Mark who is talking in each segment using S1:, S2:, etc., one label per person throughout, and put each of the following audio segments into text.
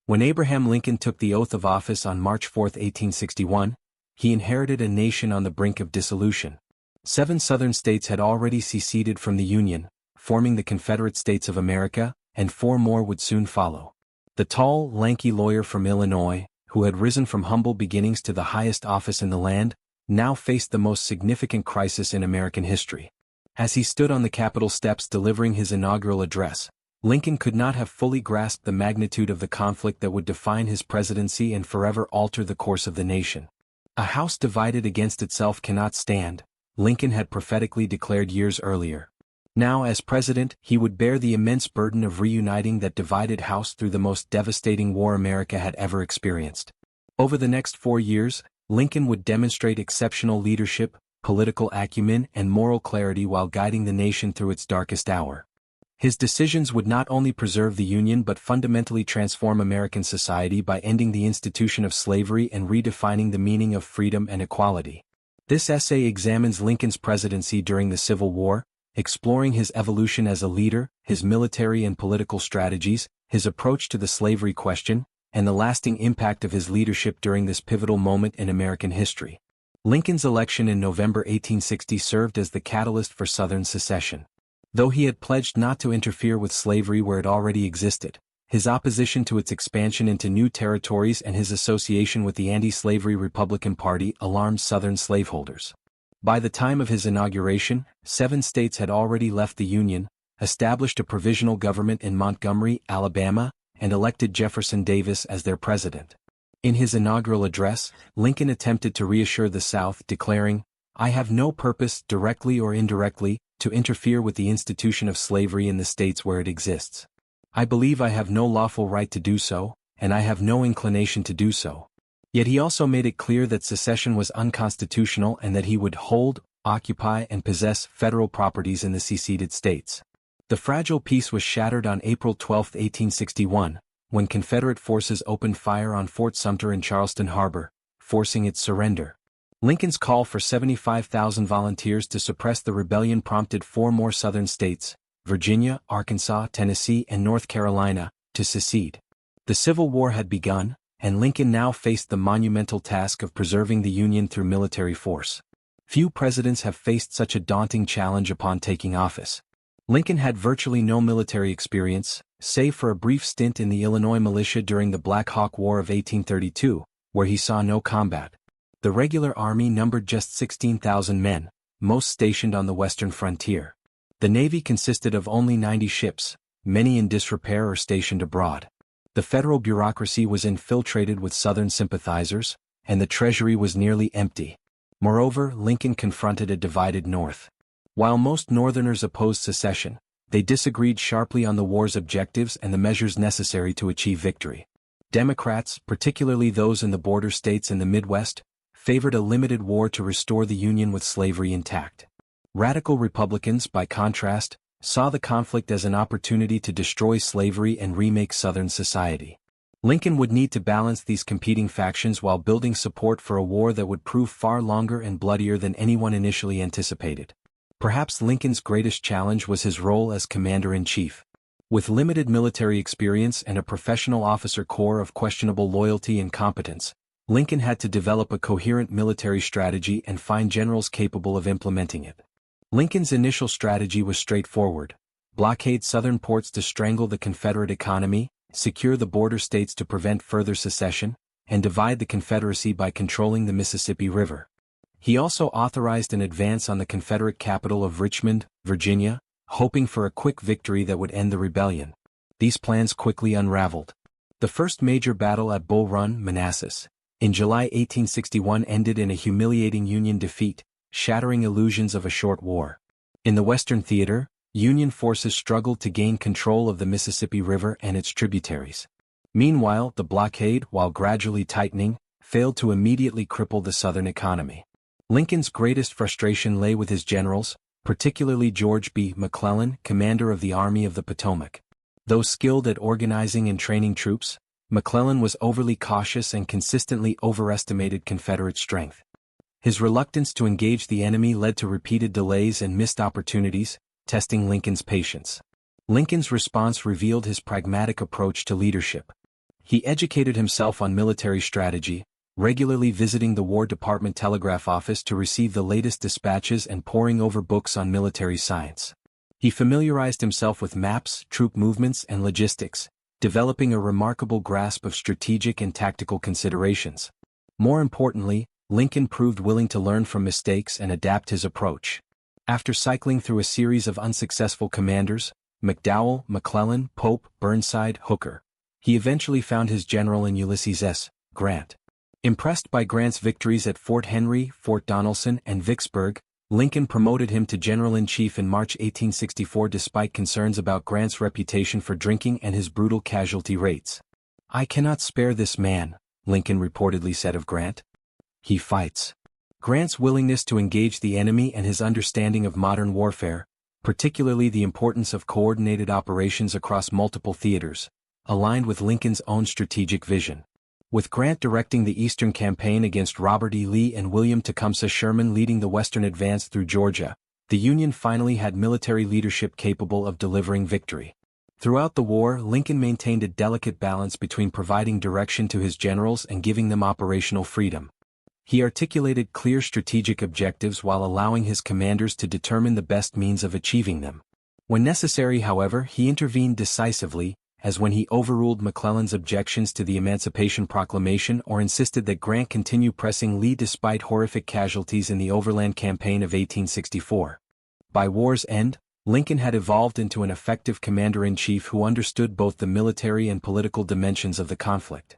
S1: When Abraham Lincoln took the oath of office on March 4, 1861, he inherited a nation on the brink of dissolution. 7 Southern states had already seceded from the Union, forming the Confederate States of America, and 4 more would soon follow. The tall, lanky lawyer from Illinois, who had risen from humble beginnings to the highest office in the land, now faced the most significant crisis in American history. As he stood on the Capitol steps delivering his inaugural address, Lincoln could not have fully grasped the magnitude of the conflict that would define his presidency and forever alter the course of the nation. A house divided against itself cannot stand, Lincoln had prophetically declared years earlier. Now as president, he would bear the immense burden of reuniting that divided house through the most devastating war America had ever experienced. Over the next 4 years, Lincoln would demonstrate exceptional leadership, political acumen, and moral clarity while guiding the nation through its darkest hour. His decisions would not only preserve the Union but fundamentally transform American society by ending the institution of slavery and redefining the meaning of freedom and equality. This essay examines Lincoln's presidency during the Civil War, exploring his evolution as a leader, his military and political strategies, his approach to the slavery question, and the lasting impact of his leadership during this pivotal moment in American history. Lincoln's election in November 1860 served as the catalyst for Southern secession. Though he had pledged not to interfere with slavery where it already existed, his opposition to its expansion into new territories and his association with the anti-slavery Republican Party alarmed Southern slaveholders. By the time of his inauguration, 7 states had already left the Union, established a provisional government in Montgomery, Alabama, and elected Jefferson Davis as their president. In his inaugural address, Lincoln attempted to reassure the South, declaring, "I have no purpose, directly or indirectly, to interfere with the institution of slavery in the states where it exists. I believe I have no lawful right to do so, and I have no inclination to do so." Yet he also made it clear that secession was unconstitutional and that he would hold, occupy, and possess federal properties in the seceded states. The fragile peace was shattered on April 12, 1861, when Confederate forces opened fire on Fort Sumter in Charleston Harbor, forcing its surrender. Lincoln's call for 75,000 volunteers to suppress the rebellion prompted 4 more Southern states, Virginia, Arkansas, Tennessee, and North Carolina, to secede. The Civil War had begun, and Lincoln now faced the monumental task of preserving the Union through military force. Few presidents have faced such a daunting challenge upon taking office. Lincoln had virtually no military experience, save for a brief stint in the Illinois militia during the Black Hawk War of 1832, where he saw no combat. The regular army numbered just 16,000 men, most stationed on the western frontier. The Navy consisted of only 90 ships, many in disrepair or stationed abroad. The federal bureaucracy was infiltrated with Southern sympathizers, and the Treasury was nearly empty. Moreover, Lincoln confronted a divided North. While most Northerners opposed secession, they disagreed sharply on the war's objectives and the measures necessary to achieve victory. Democrats, particularly those in the border states in the Midwest, favored a limited war to restore the Union with slavery intact. Radical Republicans, by contrast, saw the conflict as an opportunity to destroy slavery and remake Southern society. Lincoln would need to balance these competing factions while building support for a war that would prove far longer and bloodier than anyone initially anticipated. Perhaps Lincoln's greatest challenge was his role as commander-in-chief. With limited military experience and a professional officer corps of questionable loyalty and competence, Lincoln had to develop a coherent military strategy and find generals capable of implementing it. Lincoln's initial strategy was straightforward: blockade Southern ports to strangle the Confederate economy, secure the border states to prevent further secession, and divide the Confederacy by controlling the Mississippi River. He also authorized an advance on the Confederate capital of Richmond, Virginia, hoping for a quick victory that would end the rebellion. These plans quickly unraveled. The first major battle at Bull Run, Manassas, in July 1861 ended in a humiliating Union defeat, shattering illusions of a short war. In the Western Theater, Union forces struggled to gain control of the Mississippi River and its tributaries. Meanwhile, the blockade, while gradually tightening, failed to immediately cripple the Southern economy. Lincoln's greatest frustration lay with his generals, particularly George B. McClellan, commander of the Army of the Potomac. Though skilled at organizing and training troops, McClellan was overly cautious and consistently overestimated Confederate strength. His reluctance to engage the enemy led to repeated delays and missed opportunities, testing Lincoln's patience. Lincoln's response revealed his pragmatic approach to leadership. He educated himself on military strategy, regularly visiting the War Department Telegraph Office to receive the latest dispatches and poring over books on military science. He familiarized himself with maps, troop movements, and logistics, developing a remarkable grasp of strategic and tactical considerations. More importantly, Lincoln proved willing to learn from mistakes and adapt his approach. After cycling through a series of unsuccessful commanders, McDowell, McClellan, Pope, Burnside, Hooker, he eventually found his general in Ulysses S. Grant. Impressed by Grant's victories at Fort Henry, Fort Donelson, and Vicksburg, Lincoln promoted him to general-in-chief in March 1864 despite concerns about Grant's reputation for drinking and his brutal casualty rates. "I cannot spare this man," Lincoln reportedly said of Grant. "He fights." Grant's willingness to engage the enemy and his understanding of modern warfare, particularly the importance of coordinated operations across multiple theaters, aligned with Lincoln's own strategic vision. With Grant directing the Eastern Campaign against Robert E. Lee and William Tecumseh Sherman leading the Western advance through Georgia, the Union finally had military leadership capable of delivering victory. Throughout the war, Lincoln maintained a delicate balance between providing direction to his generals and giving them operational freedom. He articulated clear strategic objectives while allowing his commanders to determine the best means of achieving them. When necessary, however, he intervened decisively, as when he overruled McClellan's objections to the Emancipation Proclamation or insisted that Grant continue pressing Lee despite horrific casualties in the Overland Campaign of 1864. By war's end, Lincoln had evolved into an effective commander-in-chief who understood both the military and political dimensions of the conflict.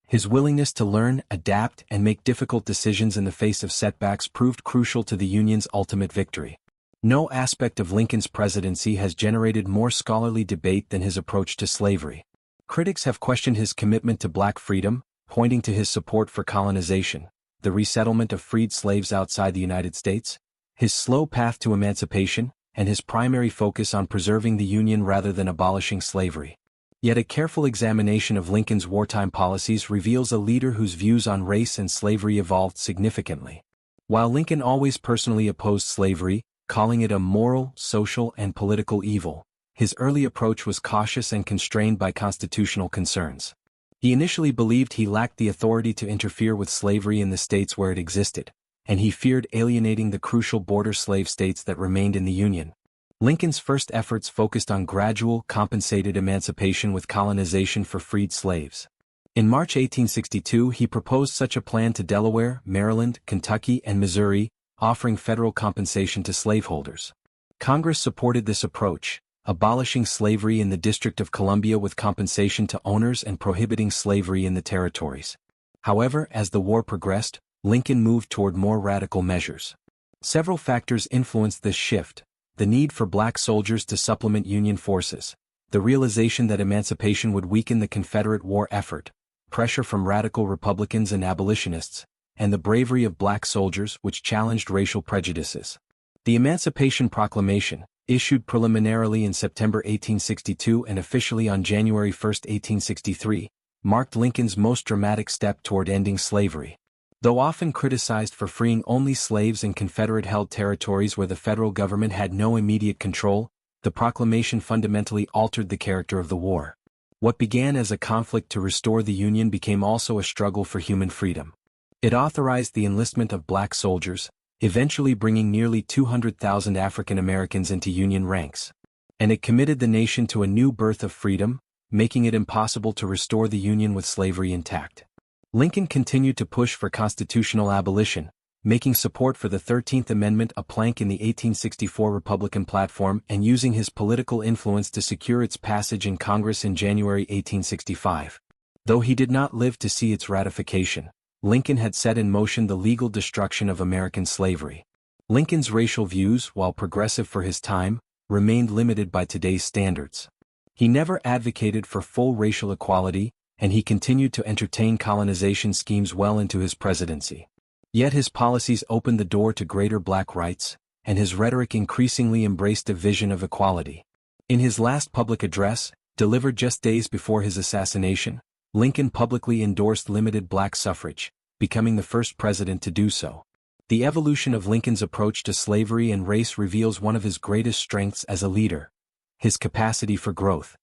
S1: His willingness to learn, adapt, and make difficult decisions in the face of setbacks proved crucial to the Union's ultimate victory. No aspect of Lincoln's presidency has generated more scholarly debate than his approach to slavery. Critics have questioned his commitment to black freedom, pointing to his support for colonization, the resettlement of freed slaves outside the United States, his slow path to emancipation, and his primary focus on preserving the Union rather than abolishing slavery. Yet a careful examination of Lincoln's wartime policies reveals a leader whose views on race and slavery evolved significantly. While Lincoln always personally opposed slavery, calling it a moral, social, and political evil, his early approach was cautious and constrained by constitutional concerns. He initially believed he lacked the authority to interfere with slavery in the states where it existed, and he feared alienating the crucial border slave states that remained in the Union. Lincoln's first efforts focused on gradual, compensated emancipation with colonization for freed slaves. In March 1862, he proposed such a plan to Delaware, Maryland, Kentucky, and Missouri, offering federal compensation to slaveholders. Congress supported this approach, abolishing slavery in the District of Columbia with compensation to owners and prohibiting slavery in the territories. However, as the war progressed, Lincoln moved toward more radical measures. Several factors influenced this shift: the need for black soldiers to supplement Union forces, the realization that emancipation would weaken the Confederate war effort, pressure from radical Republicans and abolitionists, and the bravery of black soldiers which challenged racial prejudices. The Emancipation Proclamation, issued preliminarily in September 1862 and officially on January 1, 1863, marked Lincoln's most dramatic step toward ending slavery. Though often criticized for freeing only slaves in Confederate-held territories where the federal government had no immediate control, the proclamation fundamentally altered the character of the war. What began as a conflict to restore the Union became also a struggle for human freedom. It authorized the enlistment of black soldiers, eventually bringing nearly 200,000 African Americans into Union ranks. And it committed the nation to a new birth of freedom, making it impossible to restore the Union with slavery intact. Lincoln continued to push for constitutional abolition, making support for the 13th Amendment a plank in the 1864 Republican platform and using his political influence to secure its passage in Congress in January 1865. Though he did not live to see its ratification, Lincoln had set in motion the legal destruction of American slavery. Lincoln's racial views, while progressive for his time, remained limited by today's standards. He never advocated for full racial equality, and he continued to entertain colonization schemes well into his presidency. Yet his policies opened the door to greater black rights, and his rhetoric increasingly embraced a vision of equality. In his last public address, delivered just days before his assassination, Lincoln publicly endorsed limited black suffrage, becoming the first president to do so. The evolution of Lincoln's approach to slavery and race reveals one of his greatest strengths as a leader: his capacity for growth.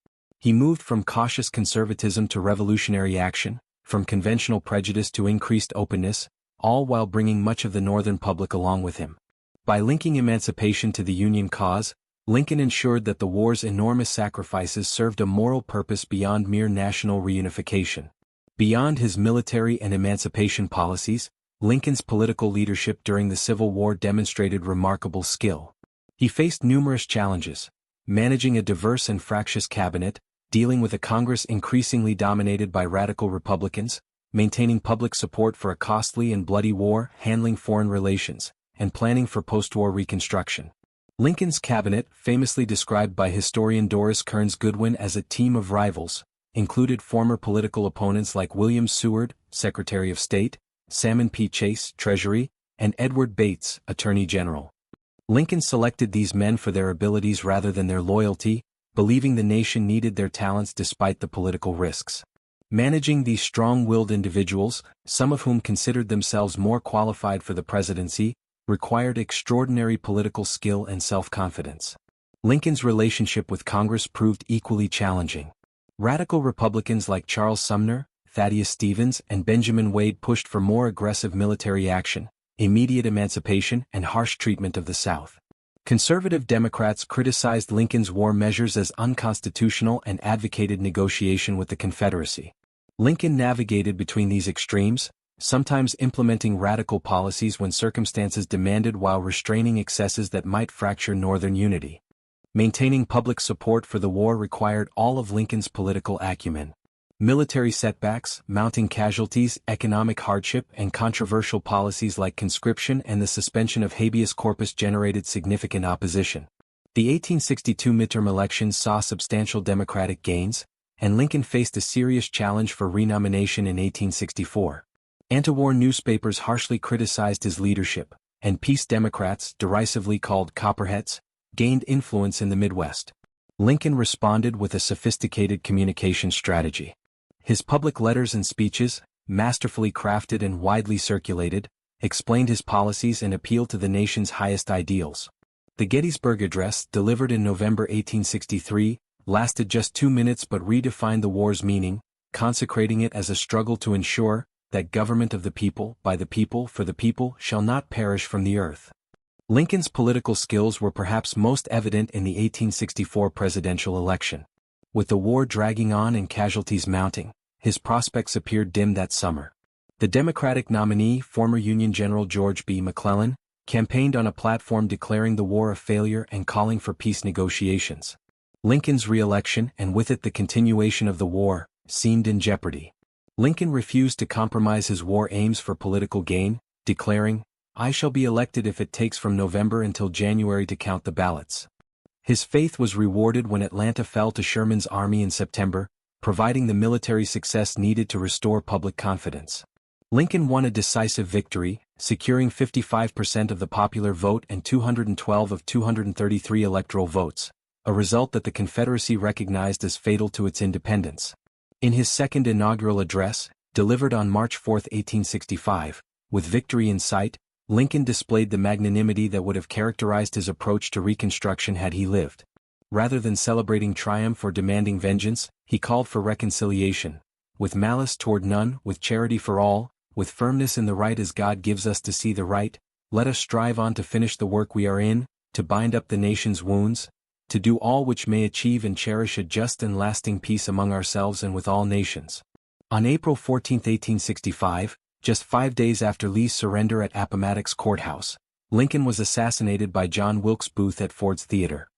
S1: He moved from cautious conservatism to revolutionary action, from conventional prejudice to increased openness, all while bringing much of the Northern public along with him. By linking emancipation to the Union cause, Lincoln ensured that the war's enormous sacrifices served a moral purpose beyond mere national reunification. Beyond his military and emancipation policies, Lincoln's political leadership during the Civil War demonstrated remarkable skill. He faced numerous challenges, managing a diverse and fractious cabinet, dealing with a Congress increasingly dominated by radical Republicans, maintaining public support for a costly and bloody war, handling foreign relations, and planning for post-war reconstruction. Lincoln's cabinet, famously described by historian Doris Kearns Goodwin as a team of rivals, included former political opponents like William Seward, Secretary of State, Salmon P. Chase, Treasury, and Edward Bates, Attorney General. Lincoln selected these men for their abilities rather than their loyalty, believing the nation needed their talents despite the political risks. Managing these strong-willed individuals, some of whom considered themselves more qualified for the presidency, required extraordinary political skill and self-confidence. Lincoln's relationship with Congress proved equally challenging. Radical Republicans like Charles Sumner, Thaddeus Stevens, and Benjamin Wade pushed for more aggressive military action, immediate emancipation, and harsh treatment of the South. Conservative Democrats criticized Lincoln's war measures as unconstitutional and advocated negotiation with the Confederacy. Lincoln navigated between these extremes, sometimes implementing radical policies when circumstances demanded while restraining excesses that might fracture Northern unity. Maintaining public support for the war required all of Lincoln's political acumen. Military setbacks, mounting casualties, economic hardship, and controversial policies like conscription and the suspension of habeas corpus generated significant opposition. The 1862 midterm elections saw substantial Democratic gains, and Lincoln faced a serious challenge for renomination in 1864. Anti-war newspapers harshly criticized his leadership, and peace Democrats, derisively called Copperheads, gained influence in the Midwest. Lincoln responded with a sophisticated communication strategy. His public letters and speeches, masterfully crafted and widely circulated, explained his policies and appealed to the nation's highest ideals. The Gettysburg Address, delivered in November 1863, lasted just 2 minutes but redefined the war's meaning, consecrating it as a struggle to ensure that government of the people, by the people, for the people, shall not perish from the earth. Lincoln's political skills were perhaps most evident in the 1864 presidential election. With the war dragging on and casualties mounting, his prospects appeared dim that summer. The Democratic nominee, former Union General George B. McClellan, campaigned on a platform declaring the war a failure and calling for peace negotiations. Lincoln's re-election, and with it the continuation of the war, seemed in jeopardy. Lincoln refused to compromise his war aims for political gain, declaring, "I shall be elected if it takes from November until January to count the ballots." His faith was rewarded when Atlanta fell to Sherman's army in September, providing the military success needed to restore public confidence. Lincoln won a decisive victory, securing 55% of the popular vote and 212 of 233 electoral votes, a result that the Confederacy recognized as fatal to its independence. In his second inaugural address, delivered on March 4, 1865, with victory in sight, Lincoln displayed the magnanimity that would have characterized his approach to Reconstruction had he lived. Rather than celebrating triumph or demanding vengeance, he called for reconciliation, with malice toward none, with charity for all, with firmness in the right as God gives us to see the right. Let us strive on to finish the work we are in, to bind up the nation's wounds, to do all which may achieve and cherish a just and lasting peace among ourselves and with all nations. On April 14, 1865, just 5 days after Lee's surrender at Appomattox Courthouse, Lincoln was assassinated by John Wilkes Booth at Ford's Theater.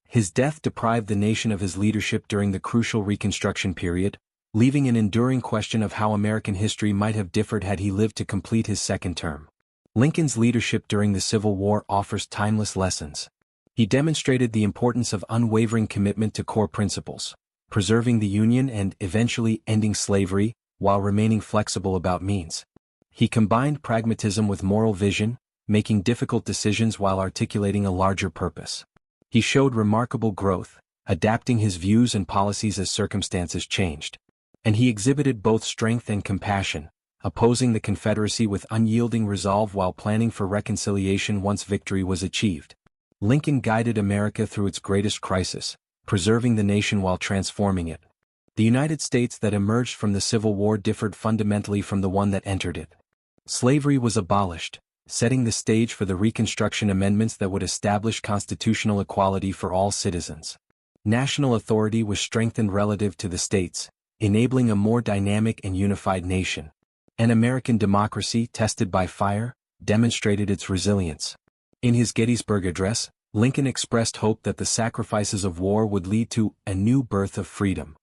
S1: His death deprived the nation of his leadership during the crucial Reconstruction period, leaving an enduring question of how American history might have differed had he lived to complete his second term. Lincoln's leadership during the Civil War offers timeless lessons. He demonstrated the importance of unwavering commitment to core principles, preserving the Union and, eventually, ending slavery, while remaining flexible about means. He combined pragmatism with moral vision, making difficult decisions while articulating a larger purpose. He showed remarkable growth, adapting his views and policies as circumstances changed. And he exhibited both strength and compassion, opposing the Confederacy with unyielding resolve while planning for reconciliation once victory was achieved. Lincoln guided America through its greatest crisis, preserving the nation while transforming it. The United States that emerged from the Civil War differed fundamentally from the one that entered it. Slavery was abolished, setting the stage for the Reconstruction Amendments that would establish constitutional equality for all citizens. National authority was strengthened relative to the states, enabling a more dynamic and unified nation. An American democracy tested by fire demonstrated its resilience. In his Gettysburg Address, Lincoln expressed hope that the sacrifices of war would lead to a new birth of freedom.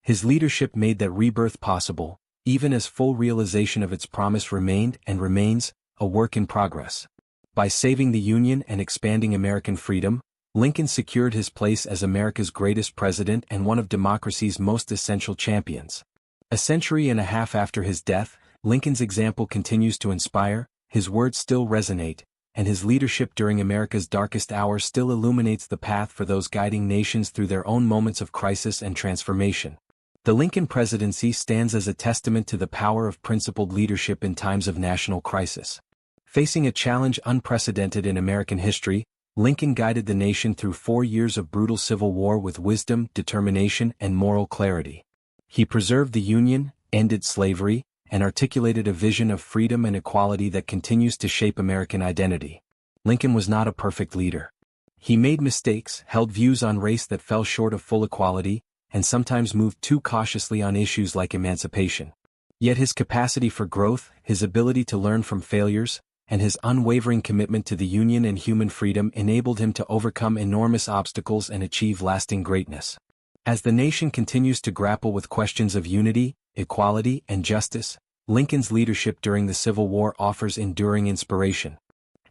S1: His leadership made that rebirth possible, even as full realization of its promise remained and remains a work in progress. By saving the Union and expanding American freedom, Lincoln secured his place as America's greatest president and one of democracy's most essential champions. A century and a half after his death, Lincoln's example continues to inspire, his words still resonate, and his leadership during America's darkest hours still illuminates the path for those guiding nations through their own moments of crisis and transformation. The Lincoln presidency stands as a testament to the power of principled leadership in times of national crisis. Facing a challenge unprecedented in American history, Lincoln guided the nation through 4 years of brutal civil war with wisdom, determination, and moral clarity. He preserved the Union, ended slavery, and articulated a vision of freedom and equality that continues to shape American identity. Lincoln was not a perfect leader. He made mistakes, held views on race that fell short of full equality, and sometimes moved too cautiously on issues like emancipation. Yet his capacity for growth, his ability to learn from failures, and his unwavering commitment to the Union and human freedom enabled him to overcome enormous obstacles and achieve lasting greatness. As the nation continues to grapple with questions of unity, equality, and justice, Lincoln's leadership during the Civil War offers enduring inspiration.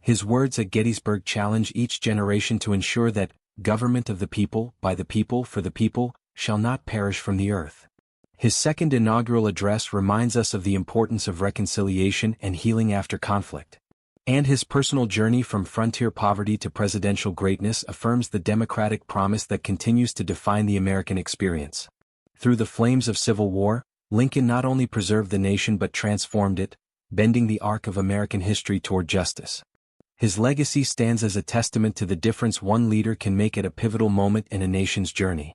S1: His words at Gettysburg challenge each generation to ensure that government of the people, by the people, for the people, shall not perish from the earth. His second inaugural address reminds us of the importance of reconciliation and healing after conflict. And his personal journey from frontier poverty to presidential greatness affirms the democratic promise that continues to define the American experience. Through the flames of civil war, Lincoln not only preserved the nation but transformed it, bending the arc of American history toward justice. His legacy stands as a testament to the difference one leader can make at a pivotal moment in a nation's journey.